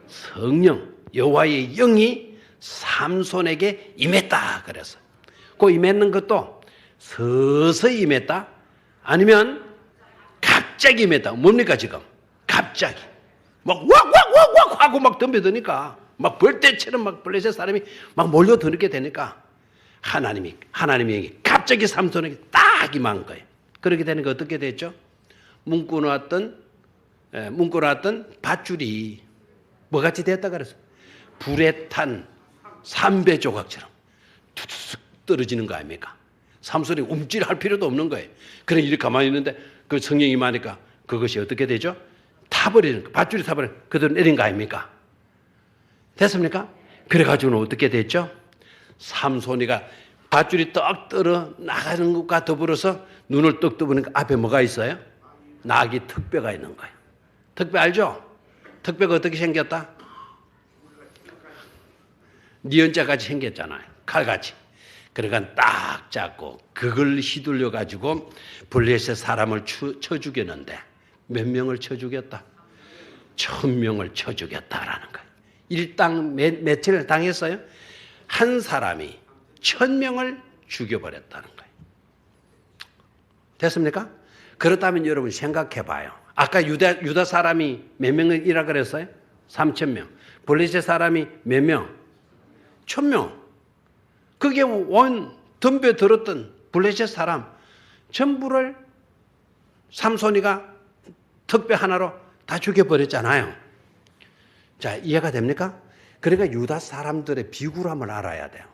성령, 여호와의 영이 삼손에게 임했다 그랬어요. 그 임했는 것도 서서히 임했다? 아니면 갑자기 임했다. 뭡니까 지금? 갑자기 막 왁왁왁왁 하고 막 덤벼드니까 막 벌떼처럼 막 블레셋 사람이 막 몰려드는 되니까 하나님이 갑자기 삼손에게 딱 임한 거예요. 그렇게 되니까 어떻게 됐죠? 묶어놨던 밧줄이 뭐같이 됐다 그랬어요? 불에 탄 삼배 조각처럼 툭툭 떨어지는 거 아닙니까? 삼손이 움찔할 필요도 없는 거예요. 그래 이렇게 가만히 있는데 그 성령이 많으니까 그것이 어떻게 되죠? 타버리는 거, 밧줄이 타버리는 거, 그대로 내린 거 아닙니까? 됐습니까? 그래가지고는 어떻게 됐죠? 삼손이가 밧줄이 떡 떨어 나가는 것과 더불어서 눈을 떡 떠보니까 앞에 뭐가 있어요? 낙이 턱뼈가 있는 거예요. 턱뼈 알죠? 턱뼈가 어떻게 생겼다? 니은자같이 생겼잖아요. 칼같이. 그러니까 딱 잡고 그걸 휘둘려 가지고 블레셋 사람을 쳐 죽였는데 몇 명을 쳐 죽였다? 1000명을 쳐 죽였다라는 거예요. 일당 며칠 당했어요? 한 사람이 1000명을 죽여버렸다는 거예요. 됐습니까? 그렇다면 여러분 생각해 봐요. 아까 유다 사람이 몇 명이라 그랬어요? 3000명. 블레셋 사람이 몇 명? 1000명. 그게 덤벼들었던 블레셋 사람 전부를 삼손이가 턱뼈 하나로 다 죽여버렸잖아요. 자, 이해가 됩니까? 그러니까 유다 사람들의 비굴함을 알아야 돼요.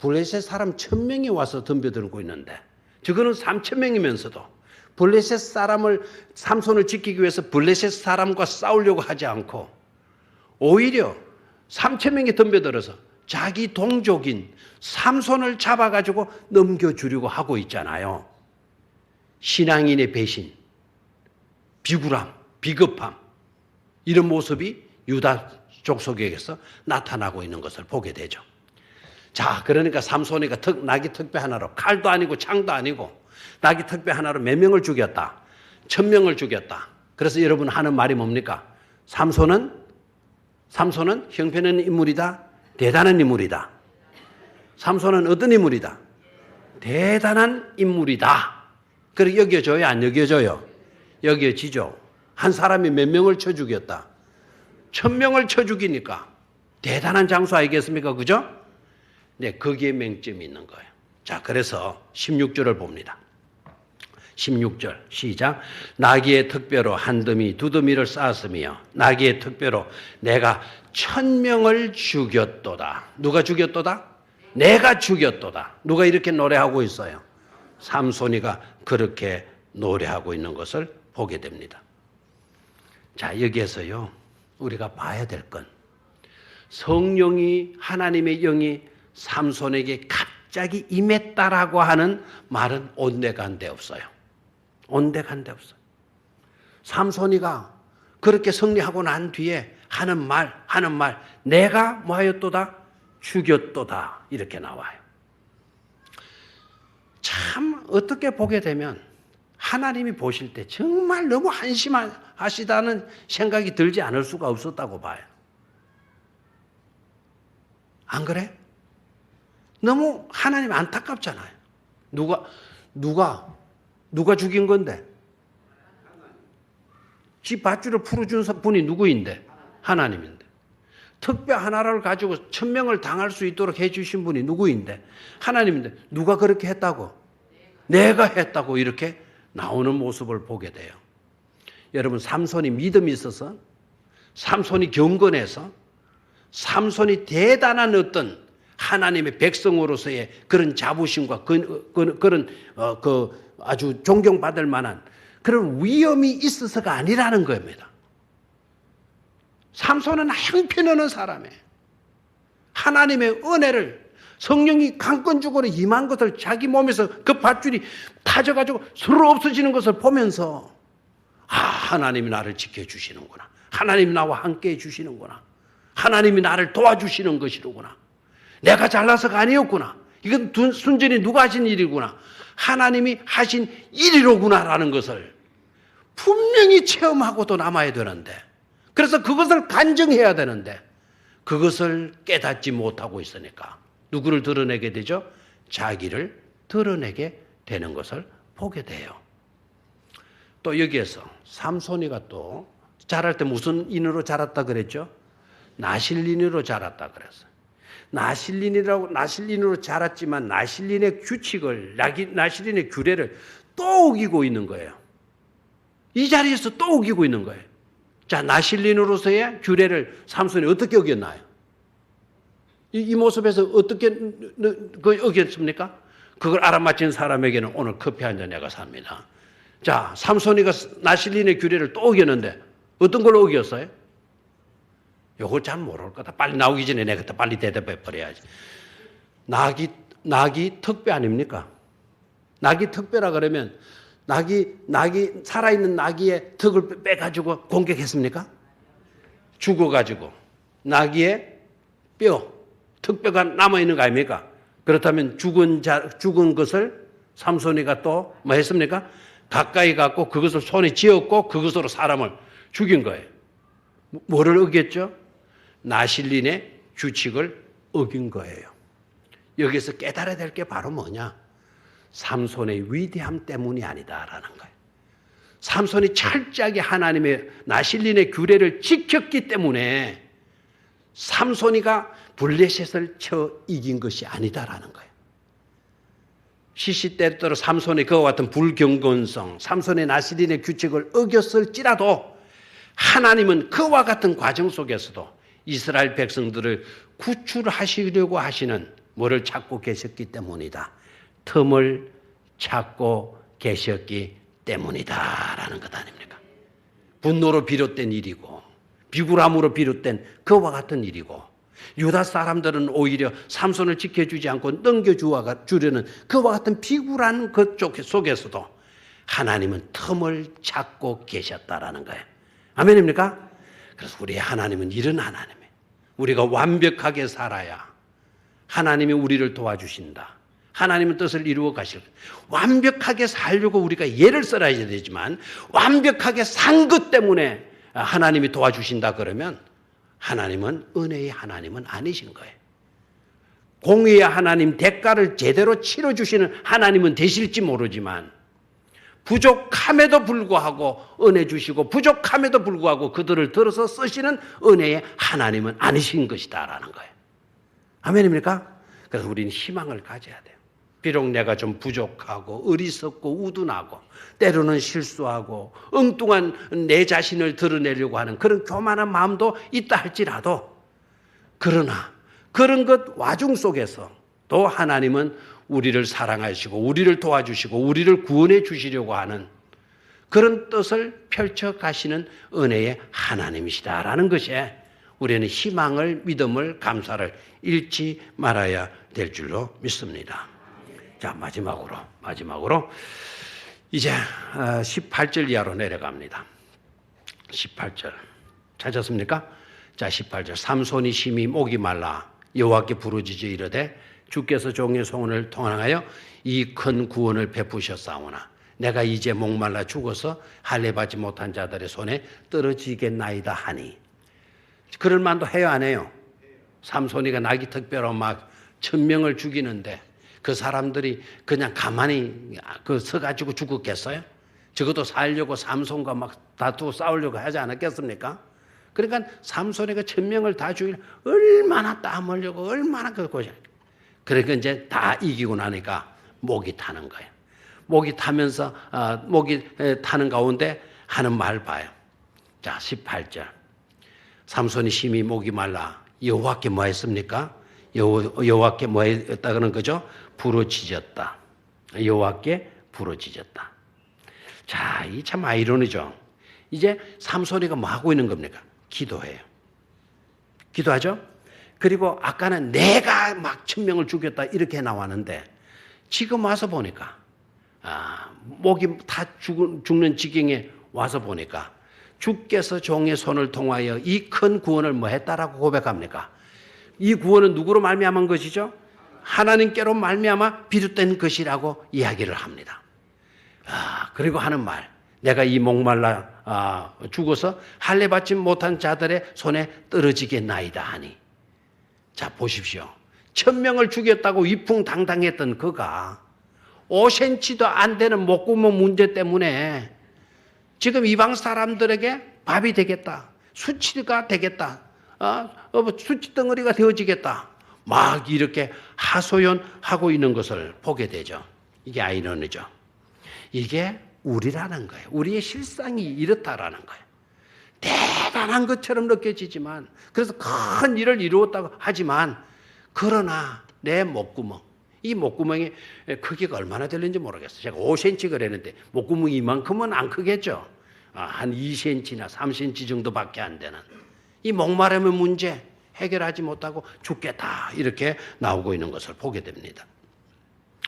블레셋 사람 1000명이 와서 덤벼들고 있는데 저거는 3000명이면서도 블레셋 사람을 삼손을 지키기 위해서 블레셋 사람과 싸우려고 하지 않고 오히려 3000명이 덤벼들어서 자기 동족인 삼손을 잡아가지고 넘겨주려고 하고 있잖아요. 신앙인의 배신, 비굴함, 비겁함 이런 모습이 유다 족속에게서 나타나고 있는 것을 보게 되죠. 자, 그러니까 삼손이가 나귀 턱뼈 하나로 칼도 아니고 창도 아니고 나귀 턱뼈 하나로 몇 명을 죽였다? 1000명을 죽였다. 그래서 여러분 하는 말이 뭡니까? 삼손은 형편없는 인물이다. 대단한 인물이다. 삼손은 어떤 인물이다? 대단한 인물이다. 그래 여겨져요? 안 여겨져요? 여겨지죠. 한 사람이 몇 명을 쳐 죽였다? 1000명을 쳐 죽이니까 대단한 장수 아니겠습니까? 그죠? 네, 거기에 맹점이 있는 거예요. 자, 그래서 16절을 봅니다. 16절 시작. 나귀의 턱뼈로 한 더미 두 더미를 쌓았으며 나귀의 턱뼈로 내가 1000명을 죽였도다. 누가 죽였도다? 내가 죽였도다. 누가 이렇게 노래하고 있어요? 삼손이가 그렇게 노래하고 있는 것을 보게 됩니다. 자, 여기에서요 우리가 봐야 될 건 성령이 하나님의 영이 삼손에게 갑자기 임했다라고 하는 말은 온데간데 없어요. 온데간데 없어요. 삼손이가 그렇게 승리하고 난 뒤에 하는 말 내가 뭐하였도다? 죽였도다 이렇게 나와요. 참 어떻게 보게 되면 하나님이 보실 때 정말 너무 한심하시다는 생각이 들지 않을 수가 없었다고 봐요. 안 그래? 너무 하나님 안타깝잖아요. 누가 죽인 건데? 지 밧줄을 풀어준 분이 누구인데? 하나님인데. 턱뼈 하나를 가지고 1000명을 당할 수 있도록 해주신 분이 누구인데? 하나님인데. 누가 그렇게 했다고? 내가 했다고 이렇게 나오는 모습을 보게 돼요. 여러분, 삼손이 믿음이 있어서, 삼손이 경건해서, 삼손이 대단한 어떤 하나님의 백성으로서의 그런 자부심과 그런 아주 존경받을 만한 그런 위엄이 있어서가 아니라는 겁니다. 삼손은 형편없는 사람이에요. 하나님의 은혜를 성령이 강권적으로 임한 것을 자기 몸에서 그 밧줄이 타져가지고 서로 없어지는 것을 보면서 하나님이 나를 지켜주시는구나. 하나님이 나와 함께 해주시는구나. 하나님이 나를 도와주시는 것이로구나. 내가 잘나서가 아니었구나. 이건 순전히 누가 하신 일이구나. 하나님이 하신 일이로구나라는 것을 분명히 체험하고도 남아야 되는데, 그래서 그것을 간증해야 되는데 그것을 깨닫지 못하고 있으니까 누구를 드러내게 되죠? 자기를 드러내게 되는 것을 보게 돼요. 또 여기에서 삼손이가 또 자랄 때 무슨 인으로 자랐다 그랬죠? 나실린으로 자랐다 그랬어요. 나실린으로 자랐지만 나실린의 규칙을, 나실린의 규례를 또 어기고 있는 거예요. 이 자리에서 또 어기고 있는 거예요. 자, 나실린으로서의 규례를 삼손이 어떻게 어겼나요? 이 모습에서 어떻게 어겼습니까? 그걸 알아맞힌 사람에게는 오늘 커피 한 잔 내가 삽니다. 자, 삼손이가 나실린의 규례를 또 어겼는데 어떤 걸로 어겼어요? 요걸 잘 모를 거다. 빨리 나오기 전에 내가 빨리 대답해 버려야지. 낙이 특배 아닙니까? 낙이 특배라 그러면 낙이 살아있는 나귀의 턱을 빼가지고 공격했습니까? 죽어가지고 나귀의 뼈, 턱뼈가 남아있는 거 아닙니까? 그렇다면 죽은 것을 삼손이가 또 뭐 했습니까? 가까이 갖고 그것을 손에 쥐었고 그것으로 사람을 죽인 거예요. 뭐를 어겼죠? 나실린의 규칙을 어긴 거예요. 여기서 깨달아야 될 게 바로 뭐냐? 삼손의 위대함 때문이 아니다라는 거예요. 삼손이 철저하게 하나님의 나실린의 규례를 지켰기 때문에 삼손이가 블레셋을 쳐 이긴 것이 아니다라는 거예요. 시시때때로 삼손의 그와 같은 불경건성, 삼손의 나실린의 규칙을 어겼을지라도 하나님은 그와 같은 과정 속에서도 이스라엘 백성들을 구출하시려고 하시는 뭐를 찾고 계셨기 때문이다. 틈을 찾고 계셨기 때문이다라는 것 아닙니까? 분노로 비롯된 일이고 비굴함으로 비롯된 그와 같은 일이고 유다 사람들은 오히려 삼손을 지켜주지 않고 넘겨주려는 그와 같은 비굴한 그쪽 속에서도 하나님은 틈을 찾고 계셨다라는 거예요. 아멘입니까? 그래서 우리의 하나님은 이런 하나님이에요. 우리가 완벽하게 살아야 하나님이 우리를 도와주신다. 하나님의 뜻을 이루어 가실 거예요. 완벽하게 살려고 우리가 예를 써야 되지만 완벽하게 산 것 때문에 하나님이 도와주신다 그러면 하나님은 은혜의 하나님은 아니신 거예요. 공의의 하나님, 대가를 제대로 치러주시는 하나님은 되실지 모르지만 부족함에도 불구하고 은혜 주시고 부족함에도 불구하고 그들을 들어서 쓰시는 은혜의 하나님은 아니신 것이다라는 거예요. 아멘입니까? 그래서 우리는 희망을 가져야 돼요. 비록 내가 좀 부족하고 어리석고 우둔하고 때로는 실수하고 엉뚱한 내 자신을 드러내려고 하는 그런 교만한 마음도 있다 할지라도 그러나 그런 것 와중 속에서 또 하나님은 우리를 사랑하시고 우리를 도와주시고 우리를 구원해 주시려고 하는 그런 뜻을 펼쳐 가시는 은혜의 하나님이시다라는 것에 우리는 희망을, 믿음을, 감사를 잃지 말아야 될 줄로 믿습니다. 자, 마지막으로 이제 18절 이하로 내려갑니다. 18절 찾았습니까? 자, 18절 삼손이 심히 목이 말라 여호와께 부르짖어 이르되 주께서 종의 소원을 통하여 이 큰 구원을 베푸셨사오나 내가 이제 목말라 죽어서 할례받지 못한 자들의 손에 떨어지겠나이다 하니. 그럴 만도 해요 안 해요? 삼손이가 나귀 특별로 막 1000명을 죽이는데 그 사람들이 그냥 가만히 서가지고 죽었겠어요? 적어도 살려고 삼손과 막 다투고 싸우려고 하지 않았겠습니까? 그러니까 삼손이가 1000명을 다 죽이려 얼마나 땀 흘리고 얼마나 고생. 그러니까 이제 다 이기고 나니까 목이 타는 거예요. 목이 타면서 목이 타는 가운데 하는 말 봐요. 자, 18절. 삼손이 심히 목이 말라 여호와께 뭐 했습니까? 여호와께 뭐 했다는 거죠? 부르짖었다. 여호와께 부르짖었다. 자, 이 참 아이러니죠. 이제 삼손이가 뭐 하고 있는 겁니까? 기도해요. 기도하죠? 그리고 아까는 내가 막 1000명을 죽였다 이렇게 나왔는데 지금 와서 보니까 목이 다 죽는 지경에 와서 보니까 주께서 종의 손을 통하여 이 큰 구원을 뭐 했다라고 고백합니까? 이 구원은 누구로 말미암은 것이죠? 하나님께로 말미암아 비롯된 것이라고 이야기를 합니다. 그리고 하는 말, 내가 이 목말라 죽어서 할례받지 못한 자들의 손에 떨어지겠나이다 하니. 자, 보십시오. 1000명을 죽였다고 위풍당당했던 그가 5cm도 안 되는 목구멍 문제 때문에 지금 이방 사람들에게 밥이 되겠다. 수치가 되겠다. 수치 덩어리가 되어지겠다. 막 이렇게 하소연하고 있는 것을 보게 되죠. 이게 아이러니죠. 이게 우리라는 거예요. 우리의 실상이 이렇다라는 거예요. 대단한 것처럼 느껴지지만, 그래서 큰 일을 이루었다고 하지만, 그러나 내 목구멍, 이 목구멍의 크기가 얼마나 되는지 모르겠어요. 제가 5cm 그랬는데 목구멍이 이만큼은 안 크겠죠. 한 2cm나 3cm 정도밖에 안 되는 이 목마름의 문제 해결하지 못하고 죽겠다 이렇게 나오고 있는 것을 보게 됩니다.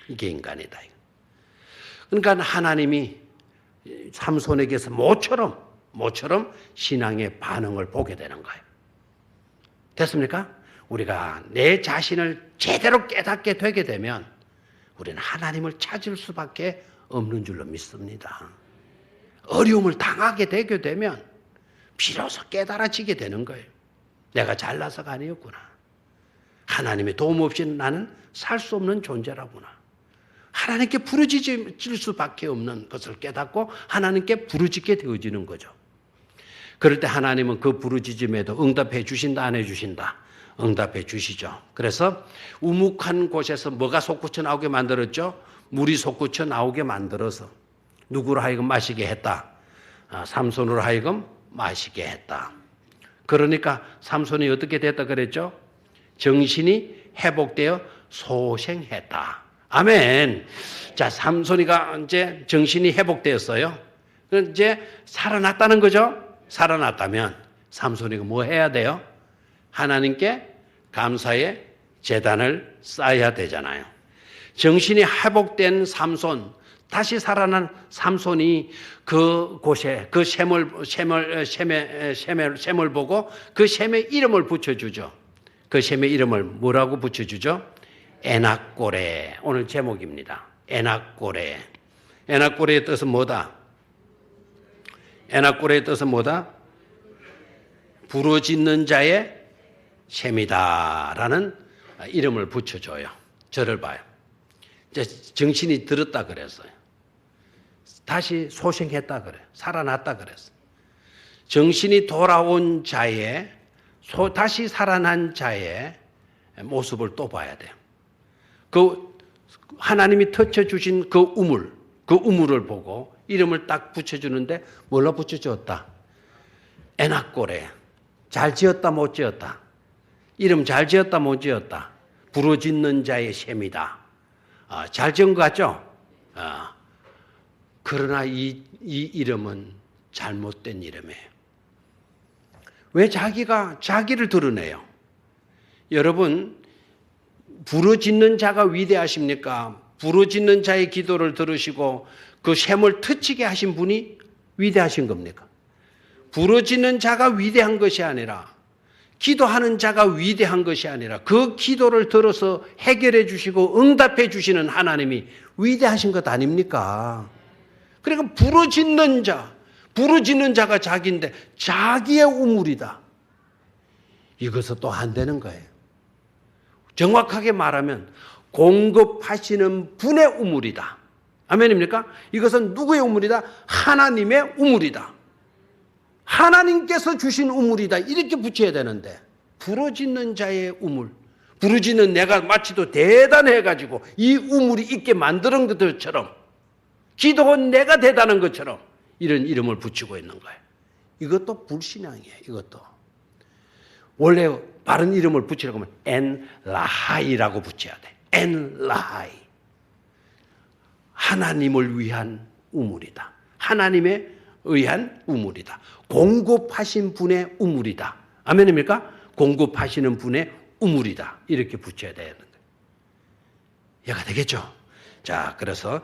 이게 인간이다. 그러니까 하나님이 삼손에게서 모처럼 신앙의 반응을 보게 되는 거예요. 됐습니까? 우리가 내 자신을 제대로 깨닫게 되게 되면 우리는 하나님을 찾을 수밖에 없는 줄로 믿습니다. 어려움을 당하게 되게 되면 비로소 깨달아지게 되는 거예요. 내가 잘나서가 아니었구나. 하나님의 도움 없이는 나는 살 수 없는 존재라구나. 하나님께 부르짖을 수밖에 없는 것을 깨닫고 하나님께 부르짖게 되어지는 거죠. 그럴 때 하나님은 그 부르짖음에도 응답해 주신다, 안 해주신다? 응답해 주시죠. 그래서 우묵한 곳에서 뭐가 솟구쳐 나오게 만들었죠? 물이 솟구쳐 나오게 만들어서 누구로 하여금 마시게 했다. 삼손으로 하여금 마시게 했다. 그러니까 삼손이 어떻게 됐다 그랬죠? 정신이 회복되어 소생했다. 아멘. 자, 삼손이가 이제 정신이 회복되었어요. 이제 살아났다는 거죠. 살아났다면 삼손이가 뭐 해야 돼요? 하나님께 감사의 제단을 쌓아야 되잖아요. 정신이 회복된 삼손, 다시 살아난 삼손이 그 곳에 그 셈을 보고 그 셈의 이름을 붙여주죠. 그 셈의 이름을 뭐라고 붙여주죠? 에낙고레. 오늘 제목입니다. 에낙고레. 에낙고레의 뜻은 뭐다? 에낙고레의 뜻은 뭐다? 부르짖는 자의 셈이다라는 이름을 붙여줘요. 저를 봐요. 이제 정신이 들었다 그랬어요. 다시 소생했다 그래요. 살아났다 그랬어요. 정신이 돌아온 자의, 다시 살아난 자의 모습을 또 봐야 돼요. 그 하나님이 터쳐주신 그 우물을 보고 이름을 딱 붙여주는데 뭘로 붙여줬다? 에낙고레. 잘 지었다 못 지었다? 이름 잘 지었다 못 지었다? 부르짖는 자의 셈이다. 잘 지은 것 같죠? 그러나 이 이름은 잘못된 이름이에요. 왜 자기를 드러내요? 여러분, 부르짖는 자가 위대하십니까? 부르짖는 자의 기도를 들으시고 그 셈을 터치게 하신 분이 위대하신 겁니까? 부르짖는 자가 위대한 것이 아니라, 기도하는 자가 위대한 것이 아니라 그 기도를 들어서 해결해 주시고 응답해 주시는 하나님이 위대하신 것 아닙니까? 그러니까 부르짖는 자가 자기인데 자기의 우물이다. 이것은 또 안 되는 거예요. 정확하게 말하면 공급하시는 분의 우물이다. 아멘입니까? 이것은 누구의 우물이다? 하나님의 우물이다. 하나님께서 주신 우물이다. 이렇게 붙여야 되는데 부르짖는 자의 우물, 부르짖는 내가 마치도 대단해가지고 이 우물이 있게 만드는 것들처럼 기도한 내가 대단한 것처럼 이런 이름을 붙이고 있는 거예요. 이것도 불신앙이에요. 이것도. 원래 바른 이름을 붙이려고 하면 엔라하이라고 붙여야 돼. 엔라하이. 하나님을 위한 우물이다. 하나님에 의한 우물이다. 공급하신 분의 우물이다. 아멘입니까? 공급하시는 분의 우물이다. 이렇게 붙여야 되는 거예요. 이해가 되겠죠? 자, 그래서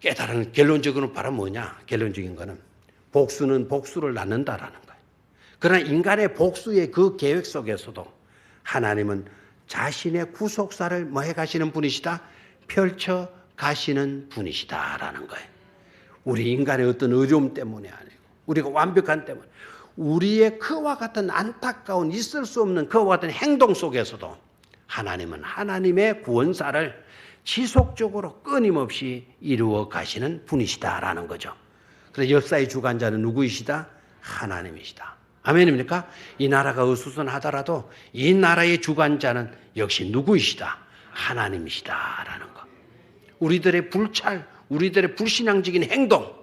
깨달은 결론적으로는 바로 뭐냐? 결론적인 거는 복수는 복수를 낳는다라는 거예요. 그러나 인간의 복수의 그 계획 속에서도 하나님은 자신의 구속사를 뭐 해가시는 분이시다? 펼쳐 가시는 분이시다라는 거예요. 우리 인간의 어떤 어려움 때문이 아니고 우리가 완벽한 때문에 우리의 그와 같은 안타까운 있을 수 없는 그와 같은 행동 속에서도 하나님은 하나님의 구원사를 지속적으로 끊임없이 이루어 가시는 분이시다라는 거죠. 그래서 역사의 주관자는 누구이시다? 하나님이시다. 아멘입니까? 이 나라가 어수선하더라도 이 나라의 주관자는 역시 누구이시다? 하나님이시다라는 것. 우리들의 불찰, 우리들의 불신앙적인 행동,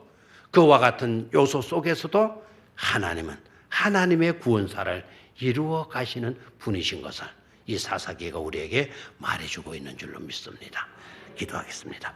그와 같은 요소 속에서도 하나님은 하나님의 구원사를 이루어 가시는 분이신 것을 이 사사기가 우리에게 말해주고 있는 줄로 믿습니다. 기도하겠습니다.